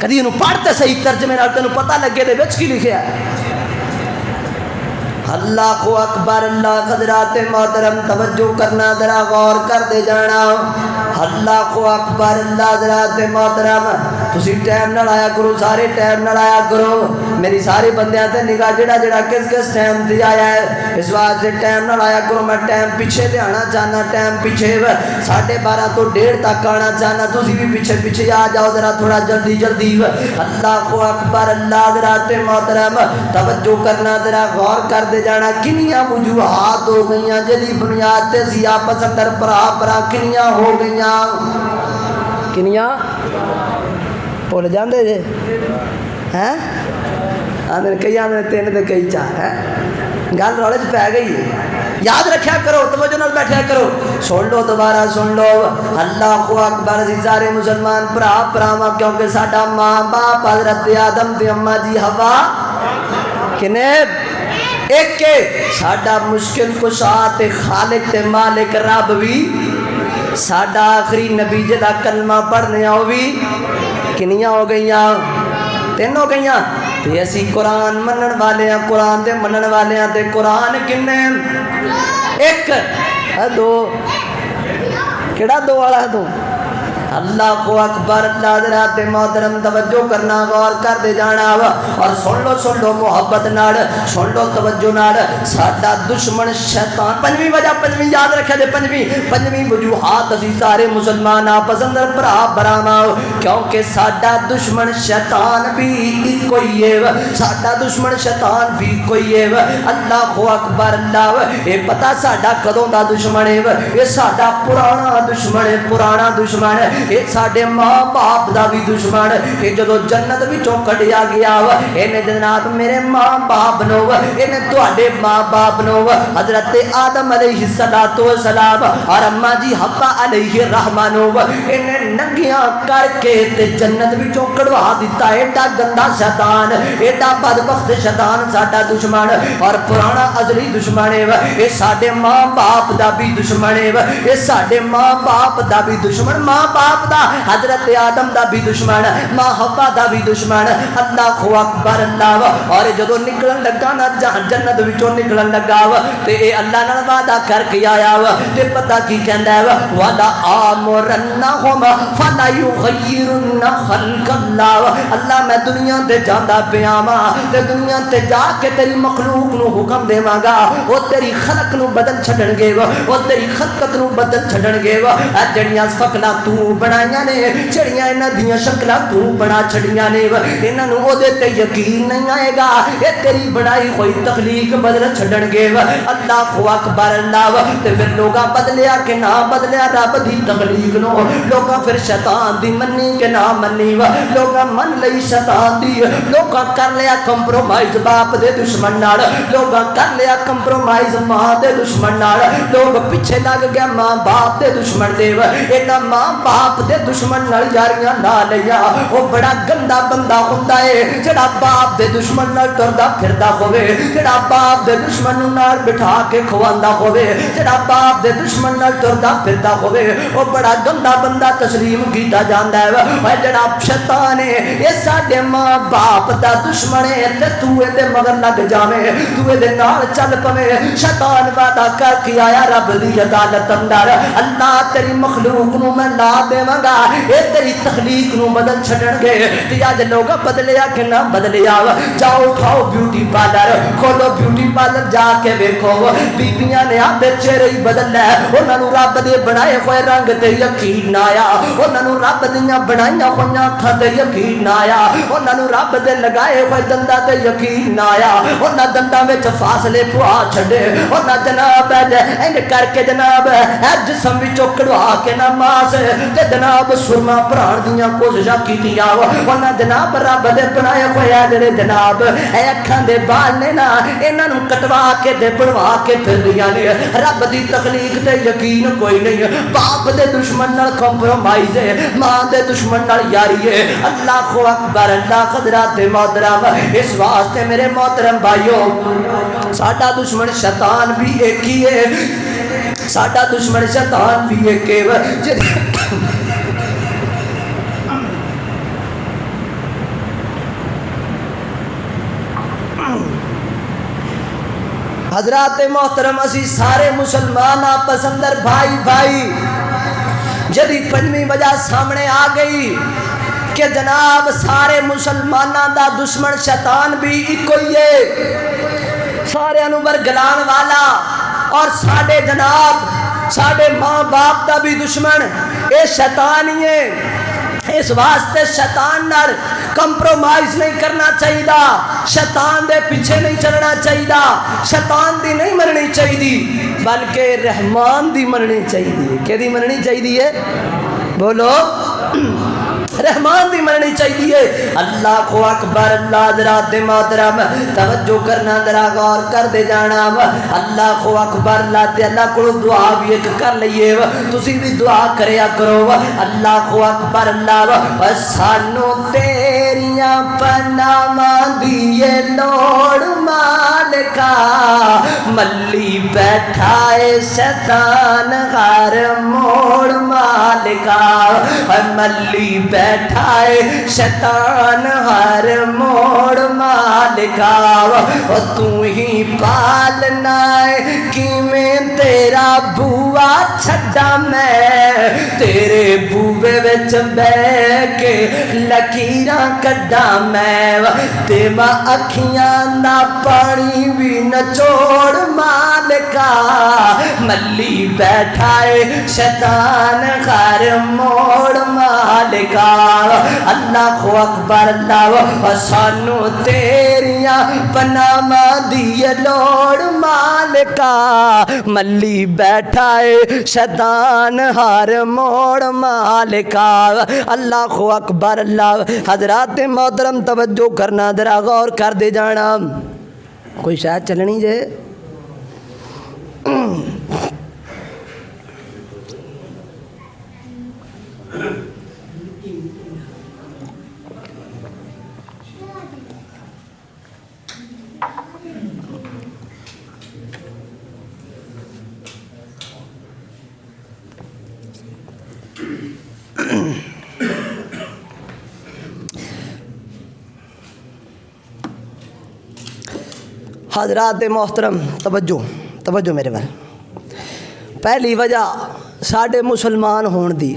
کدی یہ پڑھتے صحیح ترجمے نال تینوں پتہ لگے دے وچ کی لکھیا ہے۔ اللہ اکبر، اللہ حضرات محترم توجہ کرنا ذرا غور کر دے جانا، اللہ اکبر، اللہ حضرات محترم تسی ٹائم نال آیا کرو، سارے ٹائم نال آیا کرو، میری سارے بندیاں تے نگاہ جڑا جڑا کس کس ٹائم تے آیا ہے اس واسطے ٹائم نال آیا کرو، میں ٹائم پیچھے تے آنا چاہنا، ٹائم پیچھے 12:30 تو 1:30 تک آنا چاہنا، تسی بھی پیچھے پیچھے آ جاؤ ذرا تھوڑا جلدی جلدی۔ اللہ اکبر، اللہ حضرات محترم توجہ کرنا ذرا غور کر دے جانا، کنیاں وجوہات ہو گئیاں جدی بنیاد تے سی آپس اندر برا کنیاں ہو گئیاں، کنیاں بھول جاندے جے ہیں آدھے کئی آدھے 3 تے کئی 4 ہے، گل رولے چ پی گئی ہے، یاد رکھیا کرو، توجہ نال بیٹھیا کرو، سن لو دوبارہ سن لو۔ اللہ اکبر، اسی سارے مسلمان بھراواں کیونکہ ساڈا ماں باپ حضرت آدم تے اماں جی حوا کنے ایک کے، ساڈا مشکل کشا تے خالق تے مالک رب بھی، ساڈا آخری نبی جدا کلمہ پڑھنے آؤ بھی کنیاں ہو گئیاں، 3 ہو گئیاں، تے اسی قرآن منن والے ہیں، قرآن دے منن والے ہیں، تے قرآن کنے 1 2 کیڑا 2 والا ہے تو؟ اللہ اکبر، اللہ حضرات محترم توجہ کرنا غور کر دے جانا، اور سن لو محبت نال، سن لو توجہ نال، ساڈا دشمن شیطان، 5ویں وجہ 5ویں یاد رکھے دے، 5ویں وجوہات اسی سارے مسلمان آپس اندر بھراواں کیونکہ ساڈا دشمن شیطان بھی کوئی ہے، ساڈا دشمن شیطان بھی کوئی ہے۔ اللہ اکبر، اللہ اے پتہ ساڈا کدوں دا دشمن ہے، یہ ساڈا پرانا دشمن ہے، پرانا دشمن ہے، یہ ساڈے ماں باپ دا بھی دشمن، یہ جدو جنت وچوں کڈیا گیا انہیں جناب میرے ماں باپ نو، انہیں تواڈے ماں باپ نو حضرت آدم علیہ السلام اور اماں جی حوا علیہ الرحمہ نو انہیں ننگیاں کر کے تے جنت وچوں کڈوا دیتا۔ ایڈا گندا شیطان، ایڈا بدبخت شیطان ساڈا دشمن اور پرانا ازلی دشمن ہے، یہ ساڈے ماں باپ دا بھی دشمن ہے، یہ ساڈے ماں باپ دا بھی دشمن، ماں باپ دا حضرت آدم دا بھی دشمن، ماں حوا دا بھی دشمن۔ اللہ اکبر، اللہ اور جدو نکلن لگا نا جنت وچوں نکلن لگا تے اے اللہ نال وعدہ کر کے آیا تے پتہ کی کہندا ہے وعدہ آمرنہم فلا یغیرن خلق اللہ، اللہ میں دنیا تے جاندا پیا واں تے دنیا تے جا کے تیری مخلوق نو حکم دیواں گا، او تیری خلق نو بدل چھڈن گے، او تیری خلقت نو بدل چھڈن گے، اے جڑیاں فقلاں تو بنائیاں نے، جڑیاں انہاں دیاں شکلاں تو بنا چھڑیاں نے، انہاں نو او دے تے یقین نہیں آئے گا، اے تیری بنائی ہوئی تخلیق بدل چھڈن گے۔ اللہ اکبر، اللہ تے پھر لوگاں بدلیا کہ نہ بدلیا رب دی تخلیق نو، لوگاں پھر شیطان دی منی کہ نہ منی، لوگاں من لئی شیطان دی، لوگاں کر لیا کمپرومائز باپ دے دشمن نال، لوگاں کر لیا کمپرومائز ماں دے دشمن نال، لوگ پیچھے لگ گیا ماں باپ دے دشمن دے، اینا ماں باپ دے دشمن نال یاریاں لا لیا، وہ بڑا گندا بندہ ہوندا ہے جڑا باپ دے دشمن نال ٹردا پھردا ہوے، جڑا باپ دے دشمن نال بٹھا کے کھواندا ہوے، جڑا باپ دے دشمن نال ٹردا پھردا ہوے، وہ بڑا گندا بندہ تسلیم کیتا جاندا ہے۔ اوے جڑا شیطان ہے اے ساڈے ماں باپ دا دشمن ہے تے تو اے دے مگر لگ جاویں، تو اے دے نال چل پویں، شیطان وعدہ کر کے آیا رب دی عدالت اندر اللہ تیری مخلوق نو میں لا دیواں گا، اے تیری تخلیق نو بدل چھڈن گے، تے اج لوگ بدلیا کہ نہ بدلیا، جاؤ اٹھاؤ بیوٹی پارلر کھولو، بیوٹی پارلر جا کے ویکھو بیبیاں نے آدھے چہرے ہی بدل لے، انہاں نو رب دے بنائے ہوئے رنگ تے یقین نہ آیا، انہاں نو رب دیاں بنائیاں ہوئیاں اکھاں تے یقین نہ آیا، انہاں نو رب دے لگائے ہوئے دنداں تے یقین نہ آیا، انہاں دنداں وچ فاصلے پوا چھڈے، انہاں جناب انج کر کے جناب اے جسم وچوں کڈوا کے نہ ماس تے جناب سرما بھران دیاں کوششاں کیتیاں انہاں جناب رب دے بنائے ہوئے جڑے جناب اے اکھاں دے بال نے نا انہاں نوں کٹوا کے تے بنوا کے پھردیاں نے رب دی تخلیق تے یقین کوئی نہیں باپ دے دشمن نال کمپرومائز ہے ماں دے دشمن نال یاری ہے اللہ اکبر اللہ حضرات محترم اس واسطے میرے محترم بھائیو ساڈا دشمن شیطان بھی ایک ہی ہے ساڈا دشمن شیطان بھی ایک ہے حضرات محترم اسی سارے مسلمان آپس اندر بھائی بھائی جدی پنجویں وجہ سامنے آ گئی کہ جناب سارے مسلمانوں دا دشمن شیطان بھی ایک ہی ہے سارے انور گلان والا اور ساڑے جناب ساڑے ماں باپ دا بھی دشمن اے شیطان ہی ہے اس واسطے شیطان نر کمپرومائز نہیں کرنا چاہیے شیطان دے پیچھے نہیں چلنا چاہیے شیطان دی نہیں مننی چاہیے بلکہ رحمان دی مننی چاہیے کہ دی مننی چاہیے بولو رحمان دی مننی چاہیے اللہ کو اکبر اللہ حضرات محترم توجہ کرنا ذرا غور کر دے جانا اللہ کو اکبر اللہ کو دعا بھی ایک کر لئیے تسی بھی دعا کریا کرو اللہ کو اکبر اللہ سانو تیریاں پناہاں دیے لوڑ مالکا ملی بیٹھائے شیطان غار موڑ مالکا ملی بیٹھائے شیطان ہر موڑ مالکا تو ہی پالنا ہے کہ میں تیرا بوا چھڑا میں تیرے بوے وچ بے کے لکیراں کڈا میں تیما اکھیاں دا پانی بھی نچوڑ مالکا ملی بیٹھائے شیطان ہر موڑ مالکا اللہ کو اکبر اللہ سانو تیریاں پناہاں دیے لوڑ مالکا ملی بیٹھائے شیطان ہر موڑ مالکا اللہ کو اکبر اللہ حضرات محترم توجہ کرنا ذرا غور کر دے جانا کوئی شاید چلنی جے حضرات محترم توجہ میرے بھائی پہلی وجہ ساڑے مسلمان ہون دی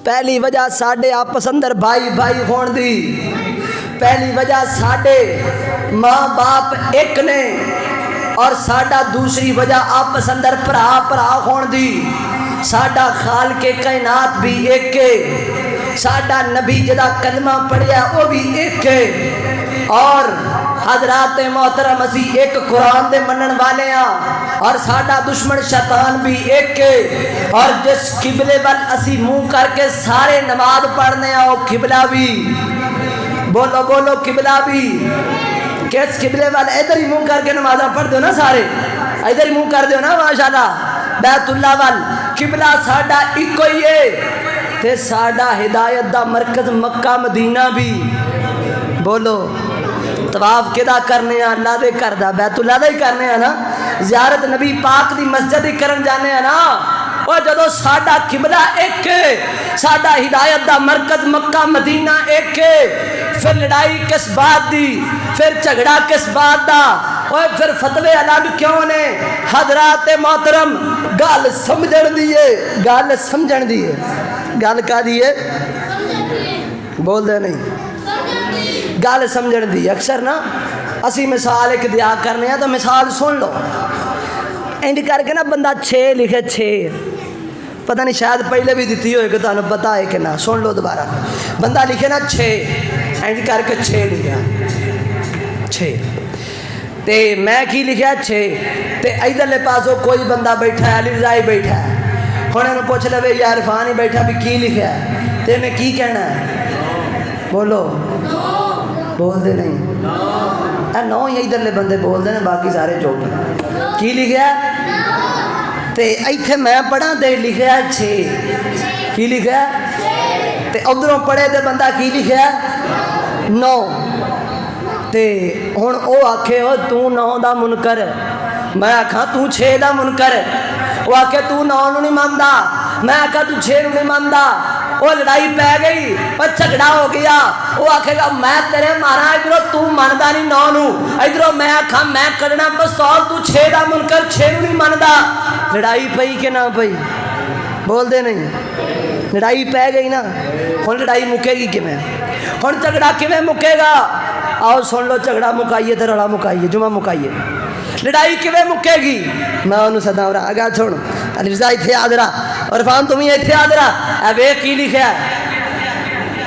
پہلی وجہ ساڑے آپس اندر بھائی بھائی ہون دی پہلی وجہ ساڑے ماں باپ ایک نے اور ساڑا دوسری وجہ آپس اندر پرا ہون دی ساڑا خالق کائنات بھی ایک ہے ساڑا نبی جدا کلمہ پڑھیا وہ بھی ایک ہے اور حضرات محترم اسی ایک قرآن دے منن والے ہیں اور ساڑا دشمن شیطان بھی ایک ہے اور جس قبلے وال اسی منہ کر کے سارے نماز پڑھنے ہیں وہ قبلہ بھی بولو قبلہ بھی کس قبلے وال ادھر ہی منہ کر کے نمازہ پڑھ دو نا سارے ادھر ہی منہ کر دو نا ماشاءاللہ بیت اللہ وال قبلہ ساڑا ایک ہی ہے تے ساڑا ہدایت دا مرکز مکہ مدینہ بھی بولو طواف کدا کرنے ہیں اللہ دے کردہ بیت اللہ دے کرنے ہیں نا زیارت نبی پاک دی مسجد ہی کرن جانے ہیں نا اور جدو ساڑا قبلہ ایک ہے ساڑا ہدایت دا مرکز مکہ مدینہ ایک ہے پھر لڑائی کس بات دی پھر جھگڑا کس بات دا اور پھر فتوے الگ کیوں نے حضرات محترم گال سمجھن دیئے گال کا دیئے بول دے نہیں گال سمجھن دی اکثر نا اسی مثال ایک دیا کرنے ہیں تو مثال سن لو اینڈ کر کے نا بندہ 6 لکھے 6 پتہ نہیں شاید پہلے بھی دیتی ہوئے کہ تانوں پتا ہے کہ نا سن لو دوبارہ بندہ لکھے نا 6 اینڈ کر کے 6 لکھا 6 تے میں کی لکھا 6 تے ادھر لے پاسوں کوئی بندہ بیٹھا ہے علی رضائی بیٹھا ہے ہوں یہ پوچھ لے یار عرفان ہی بیٹھا بھی کی لکھا ہے تو انہیں کی کہنا ہے؟ بولو بول دے نہیں نو ہی ادھرلے بندے بول دے باقی سارے چوپ کی لکھا ہے تے ایتھے میں پڑھا تے لکھا ہے 6 کی لکھا ہے تے ادھروں پڑھے تے بندہ کی لکھا ہے 9 تے ہن او آکھے او تو 9 دا منکر میں آکھاں تو 6 دا منکر وہ آکھے تو 9 نو نہیں ماندا میں آکھاں تو 6 نو نہیں ماندا وہ لڑائی پہ گئی اور جھگڑا ہو گیا وہ آکھے گا میں تیرے مارا ادھروں تو ماندا نہیں 9 نو ادھروں میں آکھاں میں کرنا بسول تو 6 دا منکر 6 نو نہیں ماندا لڑائی پئی کہ نہ پئی بول دے نہیں لڑائی پہ گئی نا ہن لڑائی مکے گی کیویں ہن جھگڑا کیویں مکے گا آؤ سن لو جھگڑا مکائیے تے رولا مکائیے جمعہ مکائیے لڑائی کیویں مکے گی میں انہوں سدا آگا چھوڑ علی رضا ایتھے آ ذرا عرفان تمہیں ایتھے آ ذرا اے ویکھ کی لکھیا ہے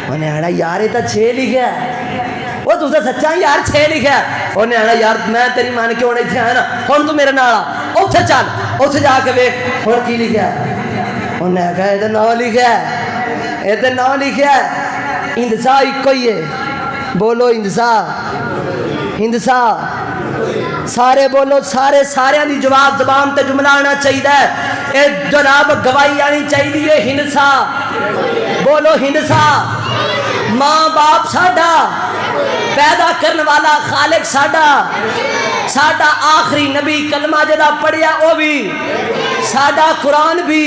انہیں آنا یار یہ تو 6 لکھیا ہے وہ تو سچا یار 6 لکھیا ہے انہیں آنا یار میں تیری مان کے ہونے ایتھے آیا نا ہن تو میرے نال آ اوتھے چل اوتھے جا کے ویکھ ہن کی لکھیا ہے انہیں کہا یہ تو 9 لکھیا ہے یہ تو 9 لکھیا ہے ہندسا ایک ہی ہے بولو ہندسا ہندسا سارے بولو سارے سارے دی جواب زبان تے جملہ آنا چاہیے اے جناب گواہی آنی چاہیے ہندسا بولو ہندسا ماں باپ ساڈا پیدا کرنے والا خالق ساڈا ساڈا آخری نبی کلمہ جدا پڑھیا او بھی ساڈا قرآن بھی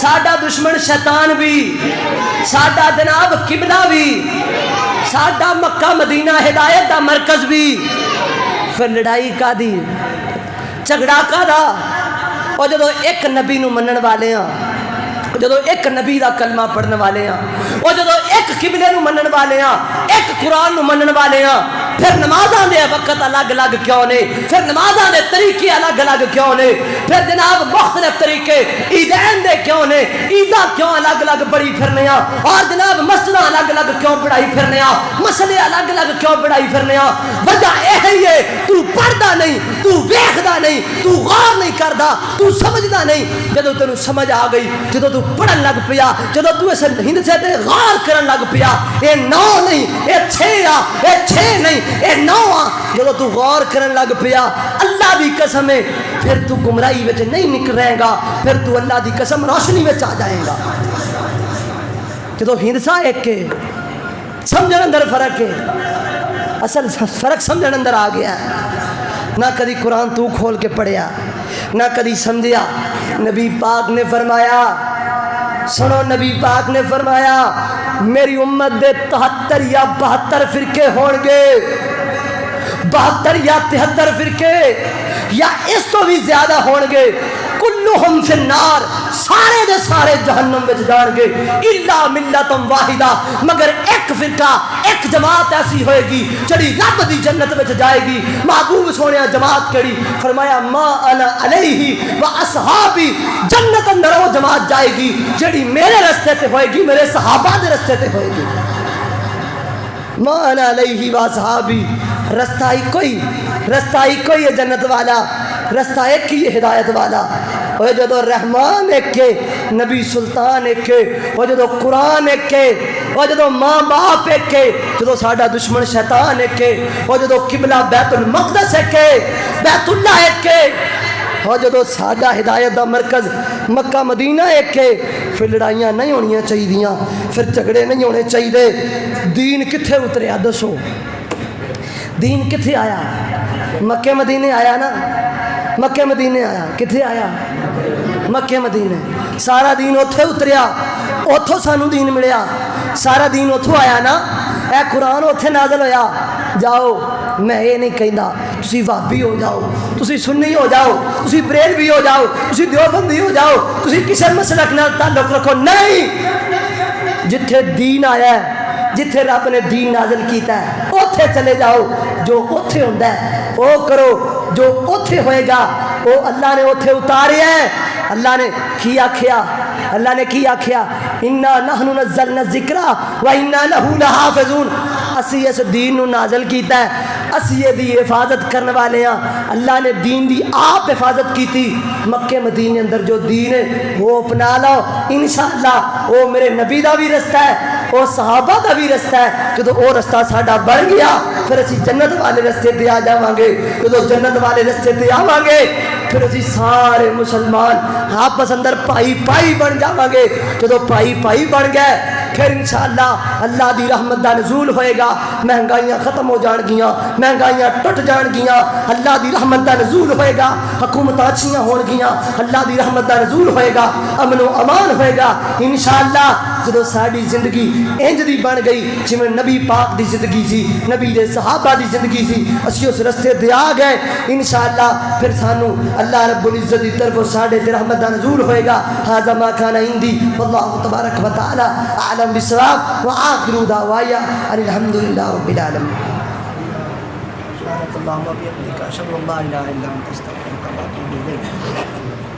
ساڈا دشمن شیطان بھی ساڈا جناب قبلہ بھی ساڈا مکہ مدینہ ہدایت دا مرکز بھی پھر لڑائی کا دی جھگڑا کا دا اور جدو ایک نبی نو منن والے ہاں جدو ایک نبی دا کلمہ پڑھنے والے ہاں اور جدو ایک قبلے نو منن والے ہاں ایک قرآن نو منن والے ہاں پھر نمازاں دے وقت الگ الگ کیوں نے پھر نمازاں دے طریقے الگ الگ کیوں نے پھر جناب مختلف طریقے عیدین دے کیوں نے عیداں کیوں الگ الگ بڑی پھرنے ہاں اور جناب مسجداں الگ الگ کیوں بڑھائی پھرنے ہاں مسئلے الگ الگ کیوں بڑھائی پھرنے ہاں وجہ یہی ہے تو پڑھدا نہیں تو ویکھدا نہیں تو غور نہیں کردا تو سمجھدا نہیں جدوں تینوں سمجھ آ گئی جدوں تو پڑھن لگ پیا جدوں تو اس ہندسے تے غور کرن لگ پیا اے 9 نہیں اے 6 آ اے 6 نہیں اے 9 آ جدوں تو غور کرن لگ پیا اللہ دی قسم ہے پھر تو گمراہی وچ نہیں نکلے گا پھر تو اللہ دی قسم روشنی وچ آ جائے گا جدوں ہندسا ایک ہے سمجھن اندر فرق ہے اصل فرق سمجھن اندر آ گیا نہ کدی قرآن تو کھول کے پڑھیا نہ کدی سمجھیا نبی پاک نے فرمایا سنو نبی پاک نے فرمایا میری امت دے 73 یا 72 فرقے ہون گے 72 یا 73 فرقے یا اس تو بھی زیادہ ہون گے کلہم فی النار سارے دے سارے جہنم وچ جان گے الا ملت واحدہ مگر ایک فرقہ ایک جماعت ایسی ہوئے گی جڑی رب دی جنت وچ جائے گی محبوب سونیا جماعت کیڑی فرمایا ما انا علیہ و اصحابی جنت اندر وہ جماعت جائے گی جڑی میرے رستے تے ہوئے گی میرے صحابہ دے رستے تے ہوئے گی ما انا علیہ و اصحابی رستہ ہی کوئی ہے جنت والا رستہ ایک ہی ہدایت والا وہ جدو رحمان ایک ہے نبی سلطان ایک ہے وہ جدو قرآن ایک ہے وہ جدو ماں باپ ایک ہے جدو ساڈا دشمن شیطان ایک ہے وہ جدو قبلہ بیت المقدس ایک ہے بیت اللہ ایک ہے وہ جدو ساڈا ہدایت دا مرکز مکہ مدینہ ایک ہے پھر لڑائیاں نہیں ہونیاں چاہیے پھر جھگڑے نہیں ہونے چاہیے دین کتھے اتریا دسو دین کتھے آیا مکہ مدینے آیا نا مکہ مدینے آیا کتھے آیا مکہ مدینے سارا دین اتھے اتریا اتھوں سانو دین ملیا سارا دین اتھوں آیا نا اے قرآن اتھے نازل ہویا جاؤ میں یہ نہیں کہندا تسی وہابی ہو جاؤ تسی سنی ہو جاؤ تسی بریلوی ہو جاؤ تسی دیوبندی ہو جاؤ تسی کسی مسلک نال تعلق رکھو نہیں جتھے دین آیا ہے جتھے رب نے دین نازل کیتا ہے اوتھے چلے جاؤ جو اوتھے ہوندا ہے او کرو جو اوتھے ہوئے گا وہ اللہ نے اوتھے اتاریا ہے اللہ نے کی آکھیا انا نحن نزلنا الذکر و انا لہ لحافظون اسی اس دین نو نازل کیتا ہے اسی دی حفاظت کرنے والے ہیں. اللہ نے دین دی آپ حفاظت کی تھی. مکے مدینے اندر جو دین ہے وہ اپنا لو انشاءاللہ. وہ میرے نبی دا بھی رستہ ہے, وہ صحابہ دا بھی رستہ ہے. جدو وہ رستہ ساڈا بن گیا پھر اسی جنت والے رستے تے آ جاواں گے. جدو جنت والے رستے تے آواں گے پھر اسی سارے مسلمان آپس اندر پائی پائی بن جاواں گے. جدو پائی پائی بن گئے پھر انشاءاللہ اللہ دی رحمت دا نزول ہوئے گا. مہنگائیاں ختم ہو جان گیاں, مہنگائیاں ٹٹ جان گیاں, اللہ دی رحمت دا نزول ہوئے گا. حکومتاں اچھیاں ہون گیاں, اللہ دی رحمت دا نزول ہوئے گا. امن و امان ہوئے گا انشاءاللہ. جدو ساری زندگی انج دی بن گئی جویں نبی پاک دی زندگی سی, نبی دے صحابہ دی زندگی سی, اسی اس رستے تے آ گئے انشاءاللہ. پھر سانو اللہ رب العزت دی طرف ساڈے تے رحمت دا نزول ہوئے گا. ھذا ما کان عندی واللہ تبارک و تعالی اعلم بالصواب وآخر دعوایا ان الحمد للہ رب العالمین. سبحانک اللہم و بحمدک اشہد ان لا الہ الا انت استغفرک و اتوب الیک.